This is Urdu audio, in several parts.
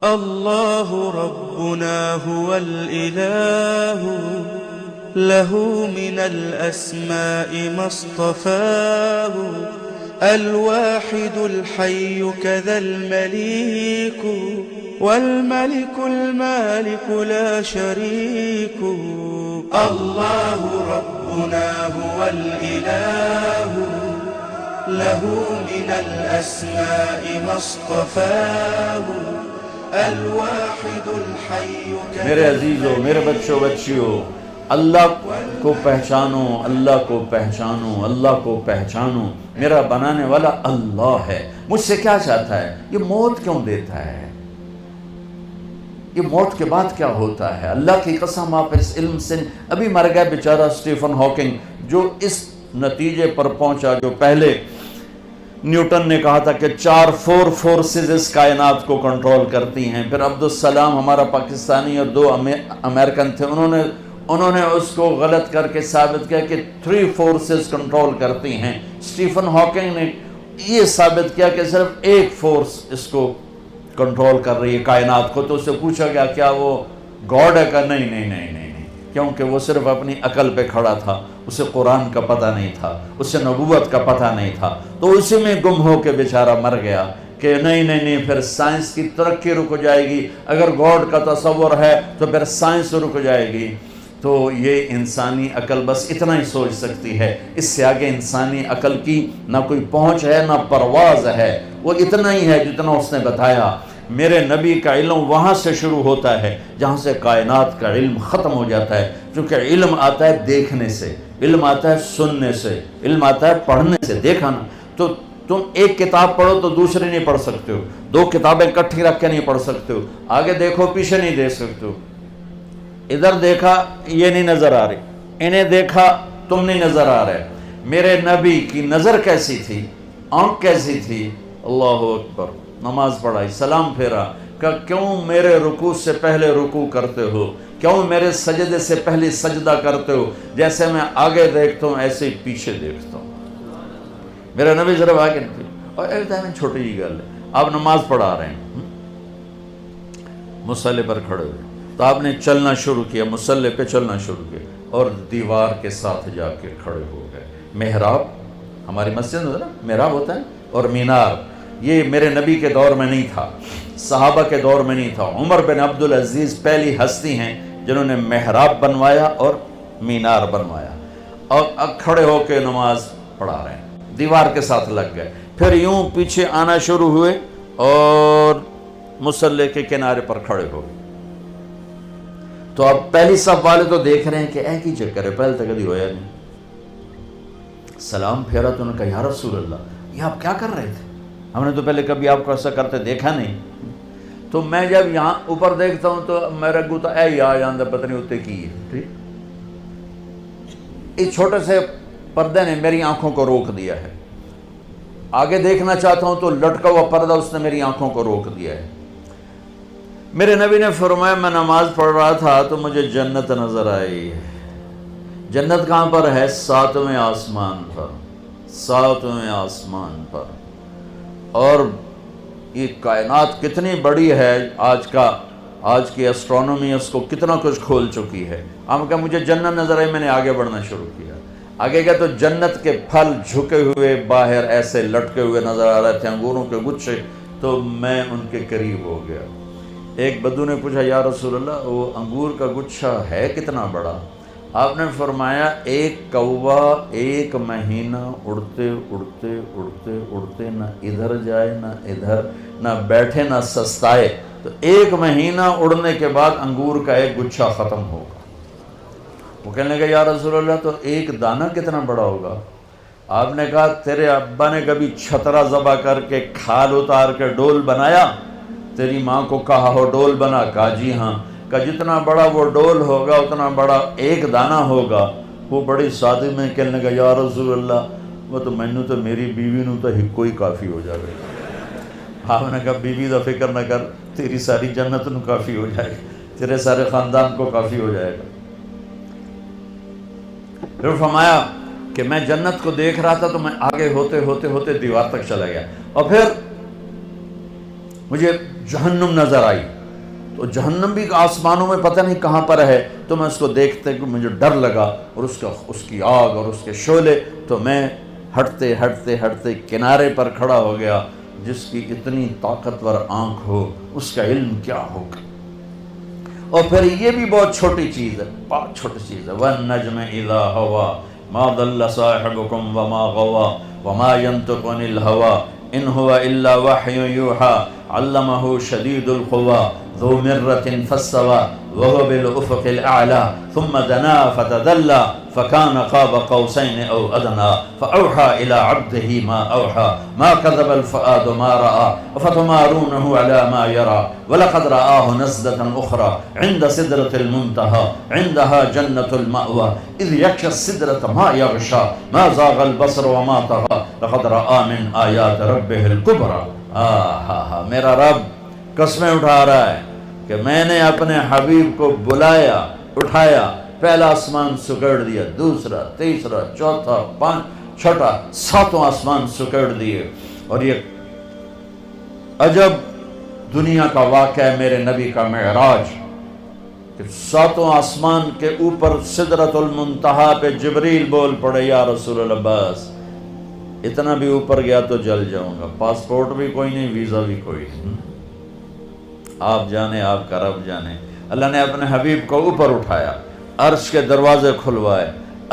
الله ربنا هو الإله، له من الأسماء ما اصطفاه، الواحد الحي كذا المليك، والملك المالك لا شريك. الله ربنا هو الإله، له من الأسماء ما اصطفاه، الواحد الحي كذا. میرے عزیزوں، میرے بچوں بچیوں، اللہ کو پہچانو، اللہ کو پہچانو، اللہ کو پہچانو۔ میرا بنانے والا اللہ ہے۔ مجھ سے کیا چاہتا ہے؟ یہ موت کیوں دیتا ہے؟ یہ موت کے بعد کیا ہوتا ہے؟ اللہ کی قسم، آپ اس علم سے ابھی مر گیا بیچارہ اسٹیفن ہاکنگ، جو اس نتیجے پر پہنچا جو پہلے نیوٹن نے کہا تھا کہ 4 فورسز اس کائنات کو کنٹرول کرتی ہیں۔ پھر عبدالسلام ہمارا پاکستانی اور 2 امریکن تھے، انہوں نے اس کو غلط کر کے ثابت کیا کہ 3 فورسز کنٹرول کرتی ہیں۔ اسٹیفن ہاکنگ نے یہ ثابت کیا کہ صرف ایک فورس اس کو کنٹرول کر رہی ہے کائنات کو۔ تو اس سے پوچھا گیا کیا وہ گاڈ ہے؟ کہ نہیں، کیونکہ وہ صرف اپنی عقل پہ کھڑا تھا، اسے قرآن کا پتہ نہیں تھا، اسے نبوت کا پتہ نہیں تھا، تو اسی میں گم ہو کے بیچارہ مر گیا کہ نہیں، پھر سائنس کی ترقی رک جائے گی، اگر گاڈ کا تصور ہے تو پھر سائنس رک جائے گی۔ تو یہ انسانی عقل بس اتنا ہی سوچ سکتی ہے، اس سے آگے انسانی عقل کی نہ کوئی پہنچ ہے نہ پرواز ہے، وہ اتنا ہی ہے جتنا اس نے بتایا۔ میرے نبی کا علم وہاں سے شروع ہوتا ہے جہاں سے کائنات کا علم ختم ہو جاتا ہے، کیونکہ علم آتا ہے دیکھنے سے، علم آتا ہے سننے سے، علم آتا ہے پڑھنے سے۔ دیکھا نا، تو تم ایک کتاب پڑھو تو دوسری نہیں پڑھ سکتے ہو، 2 کتابیں اکٹھی رکھ کے نہیں پڑھ سکتے ہو، آگے دیکھو پیچھے نہیں دیکھ سکتے ہو، ادھر دیکھا یہ نہیں نظر آ رہی، انہیں دیکھا تم نہیں نظر آ رہے۔ میرے نبی کی نظر کیسی تھی، آنکھ کیسی تھی؟ اللہ اکبر! نماز پڑھائی، سلام پھیرا کہ کیوں میرے رکوع سے پہلے رکوع کرتے ہو، کیوں میرے سجدے سے پہلے سجدہ کرتے ہو؟ جیسے میں آگے دیکھتا ہوں ایسے ہی پیچھے دیکھتا ہوں۔ میرا نبی ضرور آگے نہیں، اور ایک دائم چھوٹی جی گل ہے، آپ نماز پڑھا رہے ہیں، مصلی پر کھڑے ہوئے، تو آپ نے چلنا شروع کیا، مصلی پہ چلنا شروع کیا اور دیوار کے ساتھ جا کے کھڑے ہو گئے۔ محراب ہماری مسجد میں نا محراب ہوتا ہے، اور مینار، یہ میرے نبی کے دور میں نہیں تھا، صحابہ کے دور میں نہیں تھا۔ عمر بن عبدالعزیز پہلی ہستی ہیں جنہوں نے محراب بنوایا اور مینار بنوایا، اور اب کھڑے ہو کے نماز پڑھا رہے ہیں، دیوار کے ساتھ لگ گئے، پھر یوں پیچھے آنا شروع ہوئے اور مصلی کے کنارے پر کھڑے ہو گئے۔ تو اب پہلی صف والے تو دیکھ رہے ہیں کہ ایک ہی چکر ہے، پہلے تک کبھی ہویا نہیں۔ سلام پھیرا تو انہوں نے کہا یا رسول اللہ، یہ آپ کیا کر رہے تھے؟ ہم نے تو پہلے کبھی آپ کو ایسا کرتے دیکھا نہیں۔ تو میں جب یہاں اوپر دیکھتا ہوں تو میرا گوتا اے یا جاندہ پتہ نہیں ہوتے کی ہے، ٹھیک؟ اس چھوٹے سے پردے نے میری آنکھوں کو روک دیا ہے، آگے دیکھنا چاہتا ہوں تو لٹکا ہوا پردہ اس نے میری آنکھوں کو روک دیا ہے۔ میرے نبی نے فرمایا میں نماز پڑھ رہا تھا تو مجھے جنت نظر آئی۔ جنت کہاں پر ہے؟ 7ویں آسمان پر، 7ویں آسمان پر۔ اور یہ کائنات کتنی بڑی ہے، آج کی اسٹرونومی اس کو کتنا کچھ کھول چکی ہے۔ ہم کہا مجھے جنت نظر آئی، میں نے آگے بڑھنا شروع کیا، آگے گیا تو جنت کے پھل جھکے ہوئے باہر ایسے لٹکے ہوئے نظر آ رہے تھے، انگوروں کے گچھے، تو میں ان کے قریب ہو گیا۔ ایک بدو نے پوچھا یا رسول اللہ وہ انگور کا گچھا ہے کتنا بڑا؟ آپ نے فرمایا ایک کوا 1 مہینہ اڑتے اڑتے اڑتے اڑتے نہ ادھر جائے نہ ادھر، نہ بیٹھے نہ سستائے، تو 1 مہینہ اڑنے کے بعد انگور کا ایک گچھا ختم ہوگا۔ وہ کہنے لگا یا رسول اللہ تو ایک دانہ کتنا بڑا ہوگا؟ آپ نے کہا تیرے ابا نے کبھی چھترا ذبح کر کے کھال اتار کے ڈول بنایا؟ تیری ماں کو کہا ہو ڈول بنا؟ کہا جی ہاں۔ کہ جتنا بڑا وہ ڈول ہوگا اتنا بڑا ایک دانہ ہوگا۔ وہ بڑی سادے میں کہنے لگا یا رسول اللہ وہ تو مینوں تو میری بیوی نو تو ہکو ہی کافی ہو جائے گا۔ آپ نے کہا بیوی دا فکر نہ کر، تیری ساری جنت نو کافی ہو جائے گا، تیرے سارے خاندان کو کافی ہو جائے گا۔ پھر فرمایا کہ میں جنت کو دیکھ رہا تھا تو میں آگے ہوتے ہوتے ہوتے دیوار تک چلا گیا، اور پھر مجھے جہنم نظر آئی، تو جہنم بھی آسمانوں میں پتہ نہیں کہاں پر ہے، تو میں اس کو دیکھتے کہ مجھے ڈر لگا، اور اس کی آگ اور اس کے شعلے، تو میں ہٹتے ہٹتے ہٹتے کنارے پر کھڑا ہو گیا۔ جس کی اتنی طاقتور آنکھ ہو اس کا علم کیا ہوگا۔ اور پھر یہ بھی بہت چھوٹی چیز ہے، بہت چھوٹی چیز ہے، وَالنَّجْمِ إِذَا هَوَىٰ مَا ضَلَّ صَاحِبُكُمْ وَمَا غَوَىٰ وَمَا يَنطِقُ عَنِ الْهَوَىٰ إِنْ هُوَ إِلَّا وَحْيٌ يُوحَىٰ عَلَّمَهُ شَدِيدُ الْقُوَىٰ ذُو مِرَّةٍ فَاسْتَوَىٰ وَهُوَ بِالْأُفُقِ الْأَعْلَىٰ ثُمَّ دَنَا فَتَدَلَّىٰ فَكَانَ قَابَ قَوْسَيْنِ أَوْ أَدْنَىٰ فَأَوْحَىٰ إِلَىٰ عَبْدِهِ مَا أَوْحَىٰ مَا كَذَبَ الْفُؤَادُ مَا رَأَىٰ أَفَتُمَارُونَهُ عَلَىٰ مَا يَرَىٰ وَلَقَدْ رَآهُ نَزْلَةً أُخْرَىٰ عِندَ سِدْرَةِ الْمُنتَهَىٰ عِندَهَا جَنَّةُ الْمَأْوَىٰ إِذْ يَغْشَى السِّدْرَةَ مَا يَغْشَىٰ مَا زَاغَ الْبَصَرُ وَمَا طَغَىٰ لَقَدْ رَآ مِنْ آيَاتِ رَبِّهِ الْكُبْرَىٰ۔ میرا رب قسمیں اٹھا رہا ہے کہ میں نے اپنے حبیب کو بلایا، اٹھایا، پہلا آسمان سکڑ دیا، دوسرا، تیسرا، چوتھا، چھٹا، ساتوں آسمان سکڑ دیے۔ اور یہ عجب دنیا کا واقعہ ہے میرے نبی کا معراج، کہ ساتوں آسمان کے اوپر سدرۃ المنتہا پہ جبریل بول پڑے، یا رسول اللہ بس اتنا بھی اوپر گیا تو جل جاؤں گا، پاسپورٹ بھی کوئی نہیں، ویزا بھی کوئی نہیں، آپ جانے، آپ کا رب جانے۔ اللہ نے اپنے حبیب کو اوپر اٹھایا، عرش کے دروازے کھلوائے،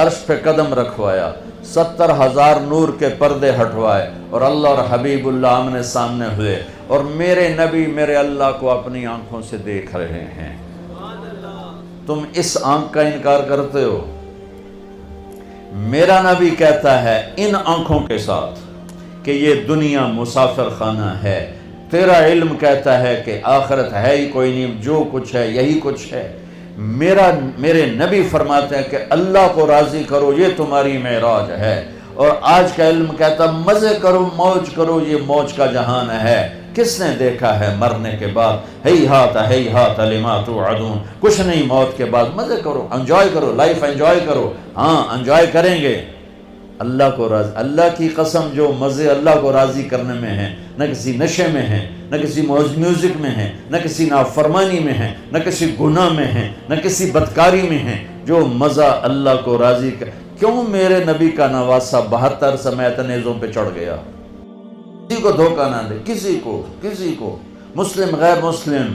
عرش پہ قدم رکھوایا، 70,000 نور کے پردے ہٹوائے، اور اللہ اور حبیب اللہ آمنے سامنے ہوئے، اور میرے نبی میرے اللہ کو اپنی آنکھوں سے دیکھ رہے ہیں۔ تم اس آنکھ کا انکار کرتے ہو؟ میرا نبی کہتا ہے ان آنکھوں کے ساتھ کہ یہ دنیا مسافر خانہ ہے، تیرا علم کہتا ہے کہ آخرت ہے ہی کوئی نہیں، جو کچھ ہے یہی کچھ ہے۔ میرے نبی فرماتے ہیں کہ اللہ کو راضی کرو، یہ تمہاری معراج ہے، اور آج کا علم کہتا مزے کرو، موج کرو، یہ موج کا جہان ہے۔ کس نے دیکھا ہے مرنے کے بعد؟ ہیہات لما توعدون، کچھ نہیں موت کے بعد، مزے کرو، انجوائے کرو، لائف انجوائے کرو۔ ہاں انجوائے کریں گے، اللہ کو راضی، اللہ کی قسم جو مزے اللہ کو راضی کرنے میں ہیں، نہ کسی نشے میں ہیں، نہ کسی میوزک میں ہیں، نہ کسی نافرمانی میں ہیں، نہ کسی گناہ میں ہیں، نہ کسی بدکاری میں ہیں، جو مزہ اللہ کو راضی کر۔ کیوں میرے نبی کا نواسہ 72 سمیت نیزوں پہ چڑھ گیا؟ کسی کو دھوکہ نہ دے، کسی کو مسلم غیر مسلم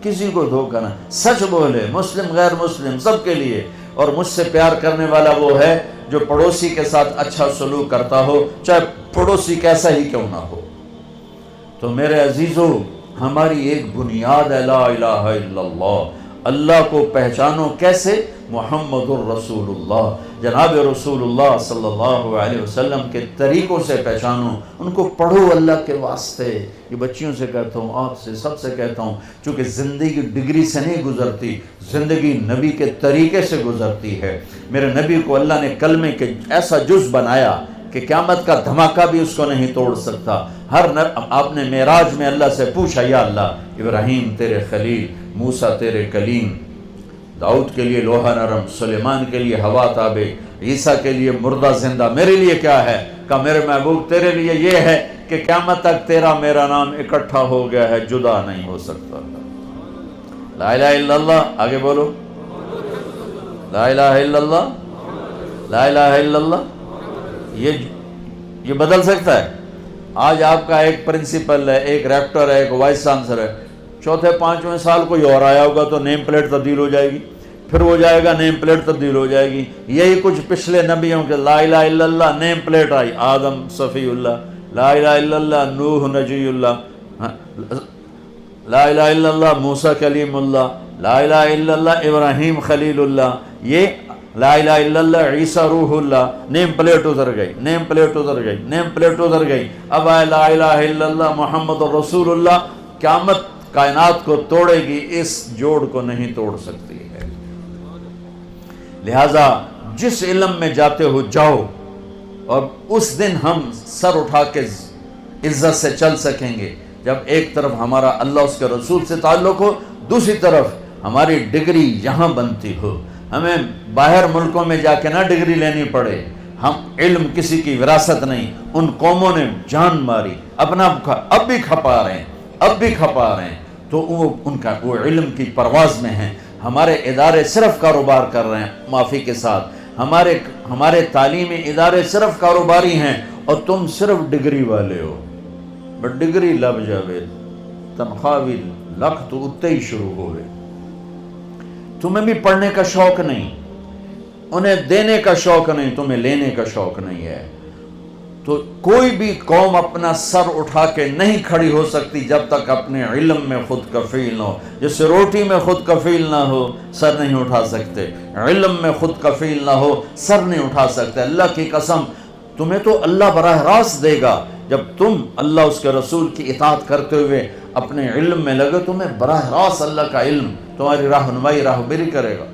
کسی کو دھوکہ نہ، سچ بولے، مسلم غیر مسلم سب کے لیے۔ اور مجھ سے پیار کرنے والا وہ ہے جو پڑوسی کے ساتھ اچھا سلوک کرتا ہو، چاہے پڑوسی کیسا ہی کیوں نہ ہو۔ تو میرے عزیزو، ہماری ایک بنیاد ہے لا الہ الا اللہ۔ اللہ کو پہچانو کیسے؟ محمد الرسول اللہ، جناب رسول اللہ صلی اللہ علیہ وسلم کے طریقوں سے پہچانو، ان کو پڑھو اللہ کے واسطے۔ یہ بچیوں سے کہتا ہوں، آپ سے، سب سے کہتا ہوں، چونکہ زندگی ڈگری سے نہیں گزرتی، زندگی نبی کے طریقے سے گزرتی ہے۔ میرے نبی کو اللہ نے کلمے کے ایسا جز بنایا کہ قیامت کا دھماکہ بھی اس کو نہیں توڑ سکتا۔ آپ نے معراج میں اللہ سے پوچھا، یا اللہ، ابراہیم تیرے خلیل، موسیٰ تیرے کلیم، داؤد کے لیے لوہا نرم، سلیمان کے لیے ہوا تابع، عیسیٰ کے لیے مردہ زندہ، میرے لیے کیا ہے؟ کہا میرے محبوب تیرے لیے یہ ہے کہ قیامت تک تیرا میرا نام اکٹھا ہو گیا ہے، جدا نہیں ہو سکتا۔ لا الہ الا اللہ، آگے بولو، لا الہ الا اللہ، لا الہ الا اللہ۔ یہ بدل سکتا ہے؟ آج آپ کا ایک پرنسپل ہے، ایک ریکٹر ہے، ایک وائس چانسلر ہے، چوتھے 5ویں سال کوئی اور آیا ہوگا تو نیم پلیٹ تبدیل ہو جائے گی، پھر وہ جائے گا نیم پلیٹ تبدیل ہو جائے گی۔ یہی کچھ پچھلے نبیوں کے، لا الہ الا اللہ نیم پلیٹ آئی، آدم صفی اللہ، لا الہ الا اللہ نوح نجی اللہ، لا الہ الا اللہ موسیٰ کلیم اللہ، لا الہ الا اللہ ابراہیم خلیل اللہ، یہ لا الہ الا اللہ عیسیٰ روح اللہ، نیم پلیٹ ادھر گئی، نیم پلیٹ ادھر گئی، نیم پلیٹ ادھر گئی، اب آئے لا الہ الا اللہ محمد رسول اللہ۔ قیامت کائنات کو توڑے گی، اس جوڑ کو نہیں توڑ سکتی ہے۔ لہذا جس علم میں جاتے ہو جاؤ، اور اس دن ہم سر اٹھا کے عزت سے چل سکیں گے جب ایک طرف ہمارا اللہ اس کے رسول سے تعلق ہو، دوسری طرف ہماری ڈگری یہاں بنتی ہو، ہمیں باہر ملکوں میں جا کے نہ ڈگری لینی پڑے۔ ہم علم کسی کی وراثت نہیں، ان قوموں نے جان ماری، اپنا اب بھی کھپا رہے ہیں، اب بھی کھپا رہے ہیں، تو وہ علم کی پرواز میں ہیں۔ ہمارے ادارے صرف کاروبار کر رہے ہیں، معافی کے ساتھ ہمارے تعلیمی ادارے صرف کاروباری ہیں، اور تم صرف ڈگری والے ہو۔ بٹ ڈگری لب جاوے تنخواہ بھی لکھ تو اتے ہی شروع ہوئے، تمہیں بھی پڑھنے کا شوق نہیں، انہیں دینے کا شوق نہیں، تمہیں لینے کا شوق نہیں ہے۔ تو کوئی بھی قوم اپنا سر اٹھا کے نہیں کھڑی ہو سکتی جب تک اپنے علم میں خود کفیل نہ ہو۔ جیسے روٹی میں خود کفیل نہ ہو سر نہیں اٹھا سکتے، علم میں خود کفیل نہ ہو سر نہیں اٹھا سکتے۔ اللہ کی قسم، تمہیں تو اللہ براہ راست دے گا جب تم اللہ اس کے رسول کی اطاعت کرتے ہوئے اپنے علم میں لگے، تمہیں براہ راست اللہ کا علم تمہاری راہنمائی راہبری کرے گا۔